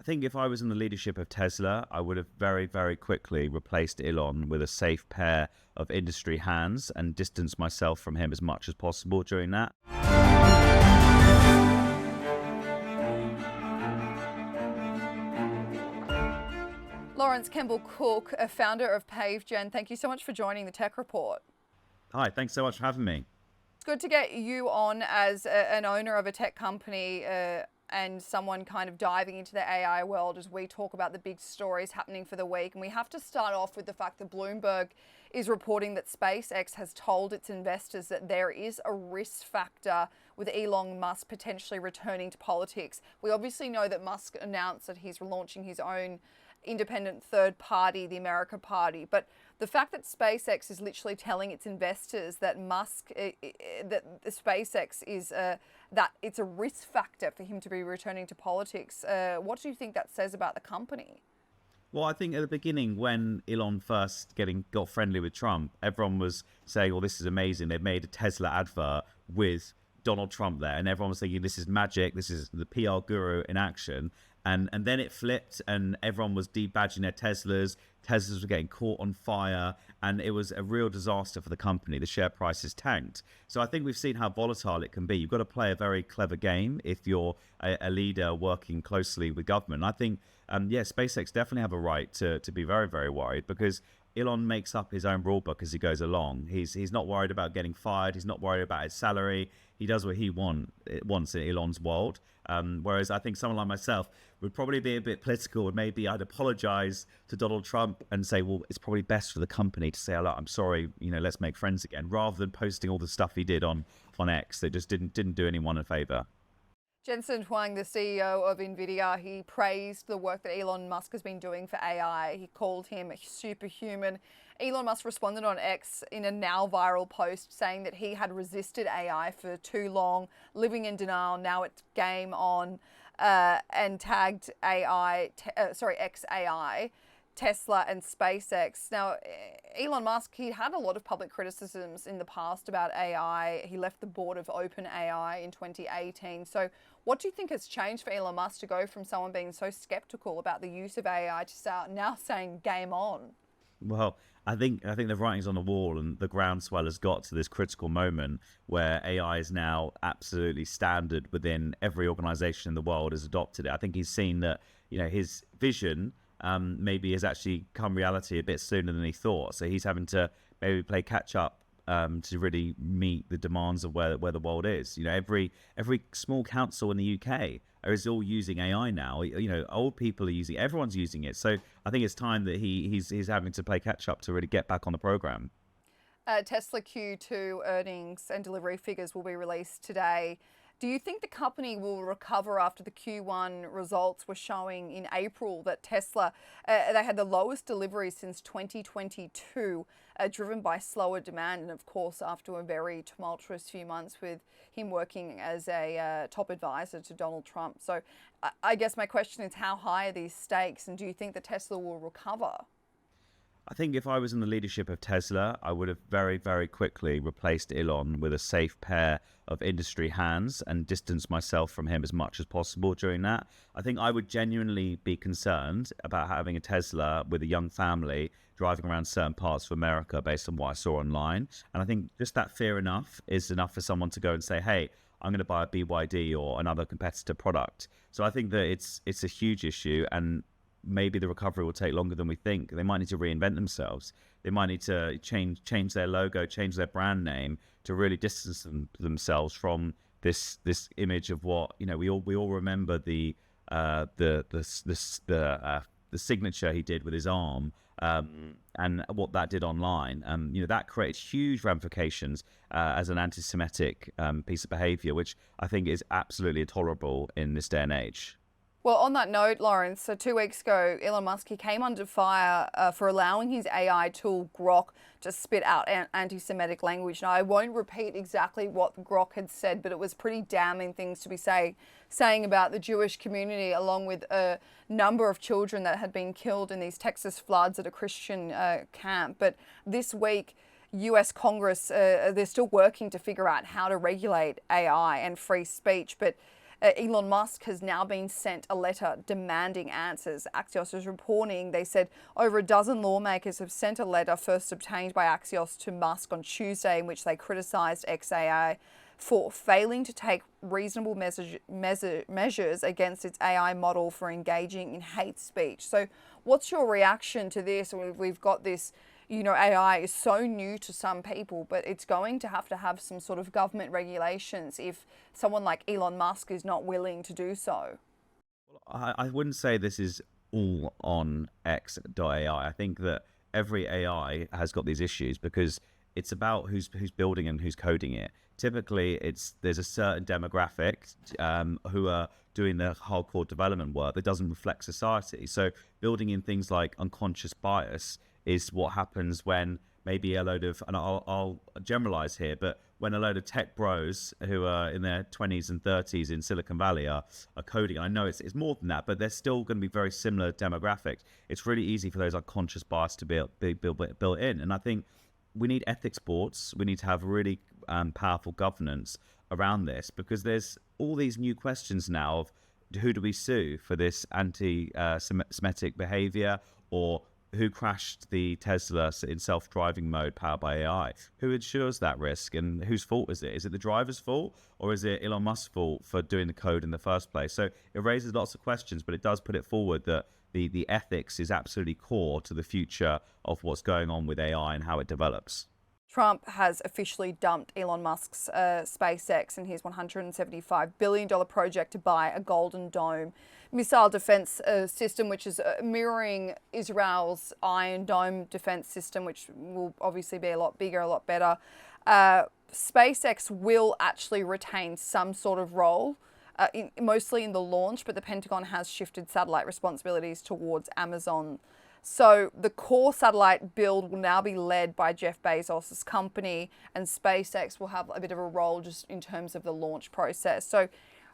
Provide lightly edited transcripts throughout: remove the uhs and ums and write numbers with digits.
I think if I was in the leadership of Tesla, I would have very, very quickly replaced Elon with a safe pair of industry hands and distanced myself from him as much as possible during that. Lawrence Campbell-Cook, a founder of Pavegen, thank you so much for joining the Tech Report. Hi, thanks so much for having me. It's good to get you on as an owner of a tech company and someone kind of diving into the AI world as we talk about the big stories happening for the week. And we have to start off with the fact that Bloomberg is reporting that SpaceX has told its investors that there is a risk factor with Elon Musk potentially returning to politics. We obviously know that Musk announced that he's launching his own independent third party, the America Party, but the fact that SpaceX is literally telling its investors that that SpaceX is that it's a risk factor for him to be returning to politics. What do you think that says about the company? Well, I think at the beginning, when Elon first got friendly with Trump, everyone was saying, well, this is amazing. They've made a Tesla advert with Donald Trump there. And everyone was thinking, this is magic. This is the PR guru in action. And then it flipped and everyone was debadging their Teslas. Teslas were getting caught on fire and it was a real disaster for the company. The share prices tanked. So I think we've seen how volatile it can be. You've got to play a very clever game if you're a leader working closely with government. I think, SpaceX definitely have a right to be very, very worried because Elon makes up his own rule book as he goes along. He's not worried about getting fired. He's not worried about his salary. He does what he wants in Elon's world. Whereas I think someone like myself would probably be a bit political and maybe I'd apologize to Donald Trump and say, well, it's probably best for the company to say, I'm sorry, let's make friends again, rather than posting all the stuff he did on X that just didn't do anyone a favor. Jensen Huang, the CEO of NVIDIA, he praised the work that Elon Musk has been doing for AI. He called him a superhuman. Elon Musk responded on X in a now viral post saying that he had resisted AI for too long, living in denial. Now it's game on, and tagged XAI, Tesla and SpaceX. Now, Elon Musk, he had a lot of public criticisms in the past about AI. He left the board of OpenAI in 2018. So what do you think has changed for Elon Musk to go from someone being so skeptical about the use of AI to now saying game on? Well, I think the writing's on the wall and the groundswell has got to this critical moment where AI is now absolutely standard within every organization in the world has adopted it. I think he's seen that, his vision maybe has actually come reality a bit sooner than he thought. So he's having to maybe play catch up to really meet the demands of where the world is. Every small council in the UK is all using AI now. Old people are using, everyone's using it. So I think it's time that he's having to play catch up to really get back on the program. Tesla Q2 earnings and delivery figures will be released today. Do you think the company will recover after the Q1 results were showing in April that Tesla, they had the lowest deliveries since 2022, driven by slower demand and, of course, after a very tumultuous few months with him working as a top advisor to Donald Trump. So I guess my question is, how high are these stakes and do you think that Tesla will recover? I think if I was in the leadership of Tesla, I would have very, very quickly replaced Elon with a safe pair of industry hands and distanced myself from him as much as possible during that. I think I would genuinely be concerned about having a Tesla with a young family driving around certain parts of America based on what I saw online. And I think just that fear is enough for someone to go and say, hey, I'm going to buy a BYD or another competitor product. So I think that it's a huge issue, and maybe the recovery will take longer than we think. They might need to reinvent themselves. They might need to change their logo, change their brand name to really distance themselves from this image of what we all remember the signature he did with his arm, and what that did online. That created huge ramifications as an anti-Semitic piece of behavior, which I think is absolutely intolerable in this day and age. Well, on that note, Lawrence, so 2 weeks ago, Elon Musk, he came under fire for allowing his AI tool Grok to spit out anti-Semitic language. Now, I won't repeat exactly what Grok had said, but it was pretty damning things to be saying about the Jewish community, along with a number of children that had been killed in these Texas floods at a Christian camp. But this week, US Congress, they're still working to figure out how to regulate AI and free speech. But Elon Musk has now been sent a letter demanding answers. Axios is reporting, they said over a dozen lawmakers have sent a letter first obtained by Axios to Musk on Tuesday in which they criticised XAI for failing to take reasonable measures against its AI model for engaging in hate speech. So what's your reaction to this? We've got this, AI is so new to some people, but it's going to have some sort of government regulations if someone like Elon Musk is not willing to do so. I wouldn't say this is all on X.AI. I think that every AI has got these issues because it's about who's building and who's coding it. Typically, there's a certain demographic who are doing the hardcore development work that doesn't reflect society. So building in things like unconscious bias is what happens when maybe a load of, and I'll generalize here, but when a load of tech bros who are in their 20s and 30s in Silicon Valley are coding, I know it's more than that, but they're still going to be very similar demographics. It's really easy for those unconscious bias to be built in. And I think we need ethics boards. We need to have really powerful governance around this because there's all these new questions now of who do we sue for this anti-Semitic behavior, or who crashed the Tesla in self-driving mode powered by AI? Who insures that risk, and whose fault is it? Is it the driver's fault, or is it Elon Musk's fault for doing the code in the first place? So it raises lots of questions, but it does put it forward that the ethics is absolutely core to the future of what's going on with AI and how it develops. Trump has officially dumped Elon Musk's SpaceX and his $175 billion project to buy a Golden Dome missile defense system, which is mirroring Israel's Iron Dome defense system, which will obviously be a lot bigger, a lot better. SpaceX will actually retain some sort of role, mostly in the launch, but the Pentagon has shifted satellite responsibilities towards Amazon. So the core satellite build will now be led by Jeff Bezos' company, and SpaceX will have a bit of a role just in terms of the launch process. So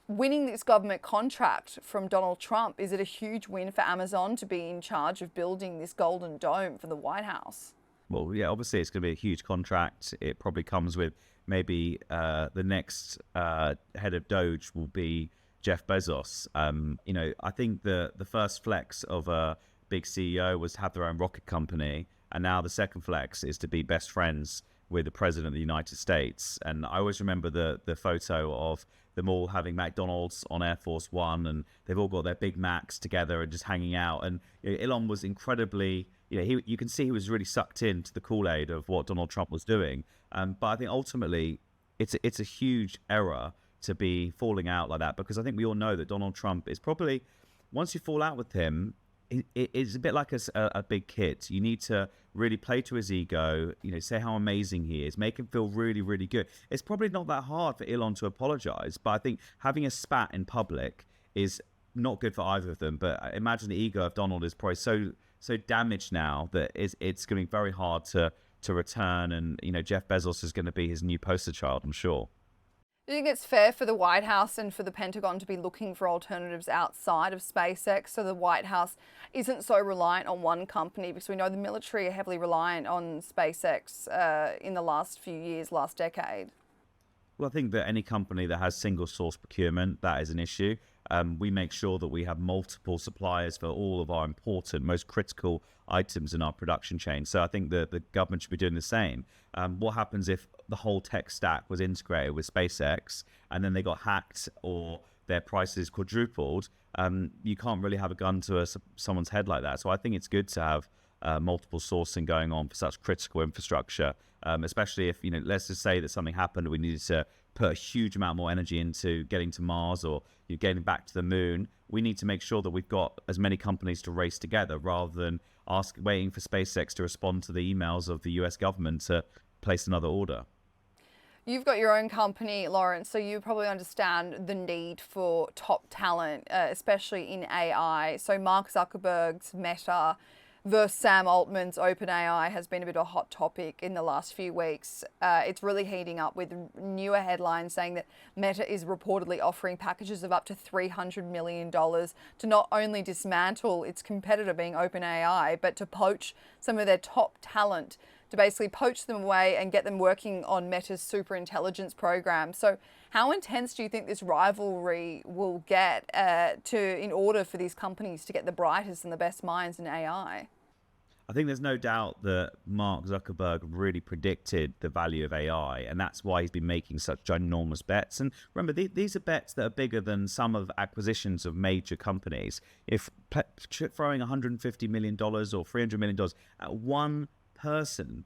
winning this government contract from Donald Trump, is it a huge win for Amazon to be in charge of building this Golden Dome for the White House? Well, yeah, obviously it's going to be a huge contract. It probably comes with maybe the next head of Doge will be Jeff Bezos. I think the first flex of a big CEO was to have their own rocket company, and now the second flex is to be best friends with the president of the United States. And I always remember the photo of them all having McDonald's on Air Force One, and they've all got their Big Macs together and just hanging out. And Elon was incredibly, you can see he was really sucked into the Kool-Aid of what Donald Trump was doing. But I think ultimately it's a huge error to be falling out like that, because I think we all know that Donald Trump is probably, once you fall out with him, it's a bit like a big kid. You need to really play to his ego, say how amazing he is, make him feel really, really good. It's probably not that hard for Elon to apologize, but I think having a spat in public is not good for either of them. But I imagine the ego of Donald is probably so damaged now that it's going to be very hard to return. And, Jeff Bezos is going to be his new poster child, I'm sure. Do you think it's fair for the White House and for the Pentagon to be looking for alternatives outside of SpaceX so the White House isn't so reliant on one company? Because we know the military are heavily reliant on SpaceX in the last few years, last decade. Well, I think that any company that has single source procurement, that is an issue. We make sure that we have multiple suppliers for all of our important, most critical items in our production chain. So I think the government should be doing the same. What happens if the whole tech stack was integrated with SpaceX and then they got hacked or their prices quadrupled? You can't really have a gun to someone's head like that. So I think it's good to have multiple sourcing going on for such critical infrastructure, especially if, let's just say that something happened and we needed to put a huge amount more energy into getting to Mars or getting back to the moon. We need to make sure that we've got as many companies to race together rather than waiting for SpaceX to respond to the emails of the US government to place another order. You've got your own company, Lawrence, so you probably understand the need for top talent, especially in AI. So Mark Zuckerberg's Meta versus Sam Altman's OpenAI has been a bit of a hot topic in the last few weeks. It's really heating up with newer headlines saying that Meta is reportedly offering packages of up to $300 million to not only dismantle its competitor being OpenAI, but to poach some of their top talent to basically poach them away and get them working on Meta's super intelligence program. So how intense do you think this rivalry will get in order for these companies to get the brightest and the best minds in AI? I think there's no doubt that Mark Zuckerberg really predicted the value of AI, and that's why he's been making such ginormous bets. And remember, these are bets that are bigger than some of acquisitions of major companies. If throwing $150 million or $300 million at one person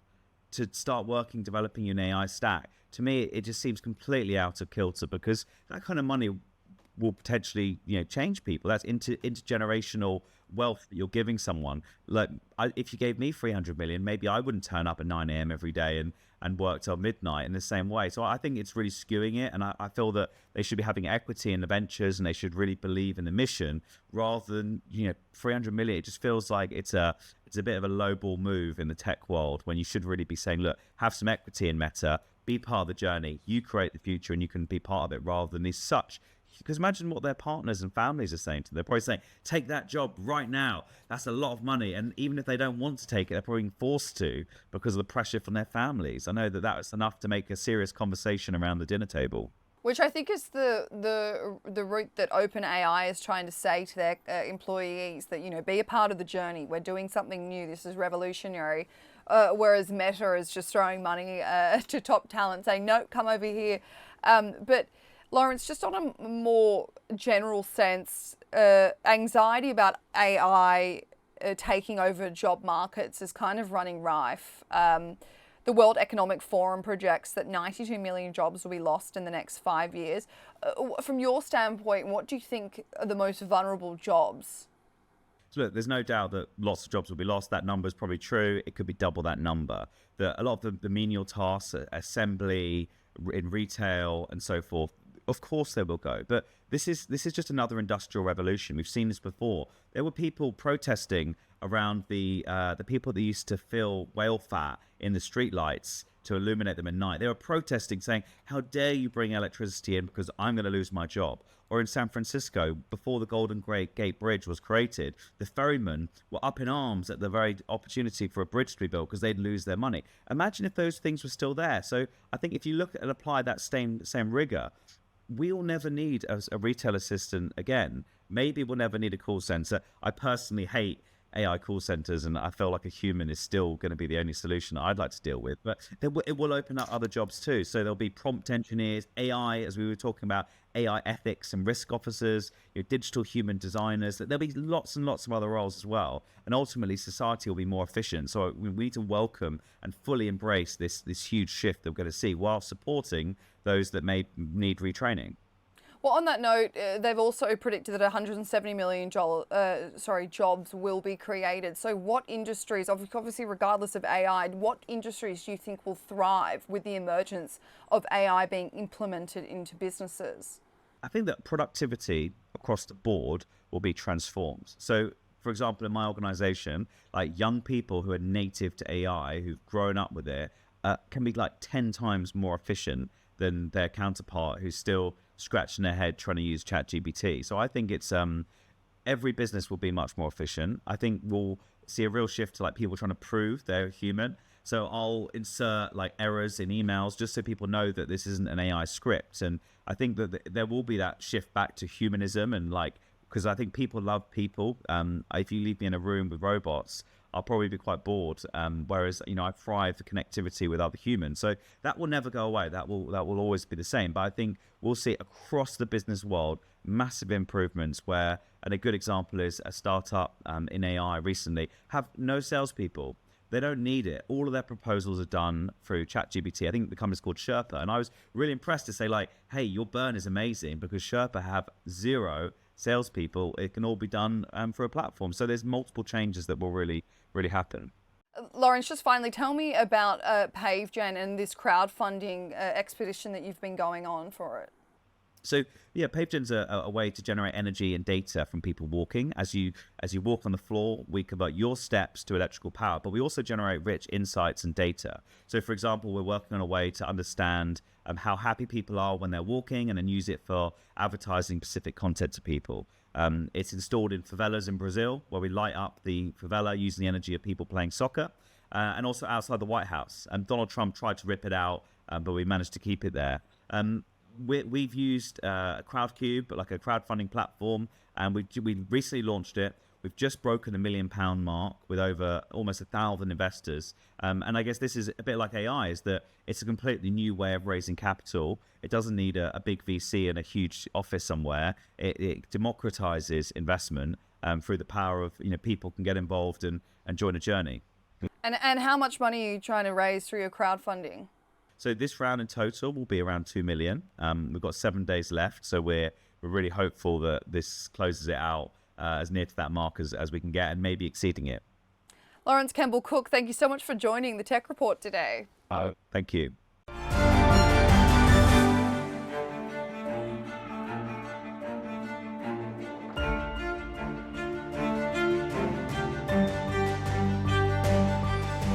to start working, developing an AI stack, to me, it just seems completely out of kilter, because that kind of money will potentially, change people. That's intergenerational wealth that you're giving someone. Like, if you gave me 300 million, maybe I wouldn't turn up at 9 a.m. every day and work till midnight in the same way. So I think it's really skewing it, and I feel that they should be having equity in the ventures, and they should really believe in the mission rather than 300 million. It just feels like it's a bit of a lowball move in the tech world, when you should really be saying, look, have some equity in Meta, be part of the journey, you create the future, and you can be part of it, rather than these such. Because imagine what their partners and families are saying to them. They're probably saying, take that job right now. That's a lot of money. And even if they don't want to take it, they're probably being forced to because of the pressure from their families. I know that was enough to make a serious conversation around the dinner table. Which I think is the route that OpenAI is trying to say to their employees, that, be a part of the journey. We're doing something new. This is revolutionary. Whereas Meta is just throwing money to top talent, saying, no, come over here. But Lawrence, just on a more general sense, anxiety about AI taking over job markets is kind of running rife. The World Economic Forum projects that 92 million jobs will be lost in the next 5 years. From your standpoint, what do you think are the most vulnerable jobs? So look, there's no doubt that lots of jobs will be lost. That number is probably true. It could be double that number. A lot of the menial tasks, assembly, in retail and so forth, of course they will go. But this is just another industrial revolution. We've seen this before. There were people protesting around the people that used to fill whale fat in the streetlights to illuminate them at night. They were protesting, saying, how dare you bring electricity in, because I'm going to lose my job. Or in San Francisco, before the Golden Gate Bridge was created, the ferrymen were up in arms at the very opportunity for a bridge to be built, because they'd lose their money. Imagine if those things were still there. So I think if you look and apply that same rigor, we'll never need a retail assistant again. Maybe we'll never need a call center. I personally hate AI call centers, and I feel like a human is still going to be the only solution I'd like to deal with. But it will open up other jobs too. So there'll be prompt engineers, AI, as we were talking about, AI ethics and risk officers, digital human designers. There'll be lots and lots of other roles as well. And ultimately, society will be more efficient. So we need to welcome and fully embrace this huge shift that we're going to see, while supporting those that may need retraining. Well, on that note, they've also predicted that 170 million jobs will be created. So what industries, obviously regardless of AI, what industries do you think will thrive with the emergence of AI being implemented into businesses? I think that productivity across the board will be transformed. So, for example, in my organization, like young people who are native to AI, who've grown up with it, can be like 10 times more efficient than their counterpart who's still scratching their head trying to use ChatGPT. So I think it's every business will be much more efficient. I think we'll see a real shift to like people trying to prove they're human. So I'll insert like errors in emails just so people know that this isn't an AI script. And I think that there will be that shift back to humanism, and like, because I think people love people. If you leave me in a room with robots, I'll probably be quite bored. Whereas, I thrive for connectivity with other humans. So that will never go away. That will always be the same. But I think we'll see across the business world massive improvements where, and a good example is a startup in AI recently, have no salespeople. They don't need it. All of their proposals are done through ChatGPT. I think the company's called Sherpa. And I was really impressed to say, like, hey, your burn is amazing, because Sherpa have 0 salespeople. It can all be done for a platform. So there's multiple changes that will really happen. Lawrence, just finally, tell me about Pavegen and this crowdfunding expedition that you've been going on for it. So yeah, Pavegen's a way to generate energy and data from people walking. As you walk on the floor, we convert your steps to electrical power, but we also generate rich insights and data. So for example, we're working on a way to understand how happy people are when they're walking, and then use it for advertising specific content to people. It's installed in favelas in Brazil, where we light up the favela using the energy of people playing soccer. and also outside the White House. And Donald Trump tried to rip it out, but we managed to keep it there. We've used Crowdcube, like a crowdfunding platform, and we recently launched it. We've just broken the £1 million mark with over almost 1,000 investors. And I guess this is a bit like AI, is that it's a completely new way of raising capital. It doesn't need a big VC and a huge office somewhere. It democratizes investment through the power of, people can get involved and join a journey. And how much money are you trying to raise through your crowdfunding? So this round in total will be around 2 million. We've got 7 days left, so we're really hopeful that this closes it out as near to that mark as we can get, and maybe exceeding it. Lawrence Campbell-Cook, thank you so much for joining the Tech Report today. Thank you.